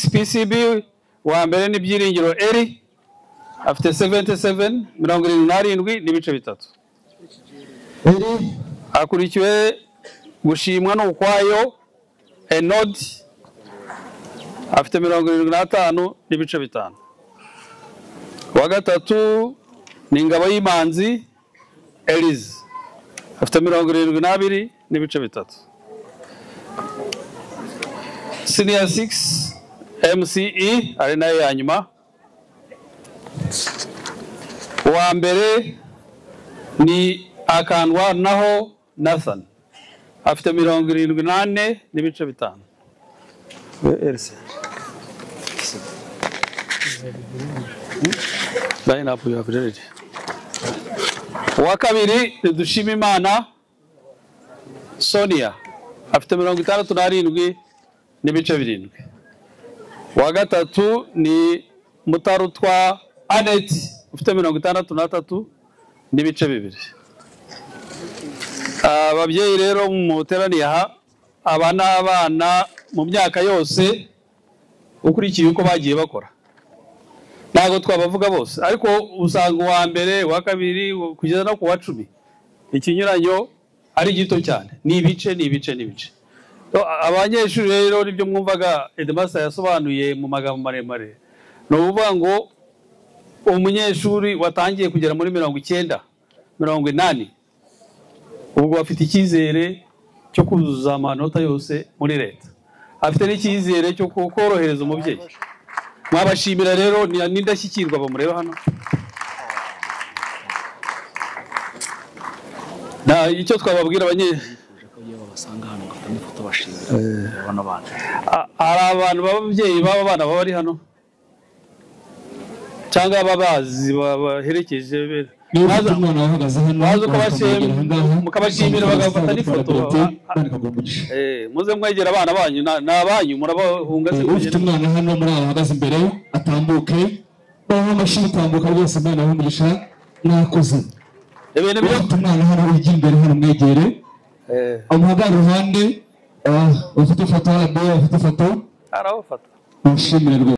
XPCB wa mbere ni Byiringiro Eri afite 77 77 n'ibice bitatu. Eri akurikiwe gushimwa no kwayo Enod afite 75 n'ibice bitanu. Wa gatatu ni Ngabo y'Imanzi Elize afite 72 n'ibice bitatu. Senior 6 MCE ari nayo ya nyuma. Wa mbere ni Akanwa naho Nathan afite 78 n'ibice bitanu. Line up you have ready. Wa kabiri ni Dushimimana Sonia afite 67 n'ibice 7. Wa gatatu ni Mutarutwa Anet ufite 63 n'ibice 2. Ababyeyi rero mu terani aha abana mu myaka yose ukurikiye uko bagiye bakora. Nago twabavuga bose ariko usanga wa mbere wa kabiri kugeza no ku wa 10 ikinyuranyo ari gito cyane ni ibice. Abanyeshuri rero nibyo mwumvaga Edmasa yasobanuye mu magambo maremare. No uvuga ngo umunyeshuri watangiye kugera muri 90 80 ubwo afite icyizere cyo kuzuza amanota yose muri leta. Afite n'icyizere cyo korohereza umubyeyi. mwabashimira rero n'indashyikirwa bamureba hano icyo twababwira hari abantu b'ababyeyi baba bana baba bari hano cyangwa ababazi baherekeje mukabashimira bagafata n'ifoto muze mwegera abana banyu n'abanyu murabahunga se ufite umwana hano muri aba bahagaze imbere atambuke baho amashyi utambuka rwose Imana y'umugisha mwakoze ufite umwana hano ujya imbere hano mwegere umuhagara iruhande ufite ifoto ufite ifoto arabafata mushimire rwose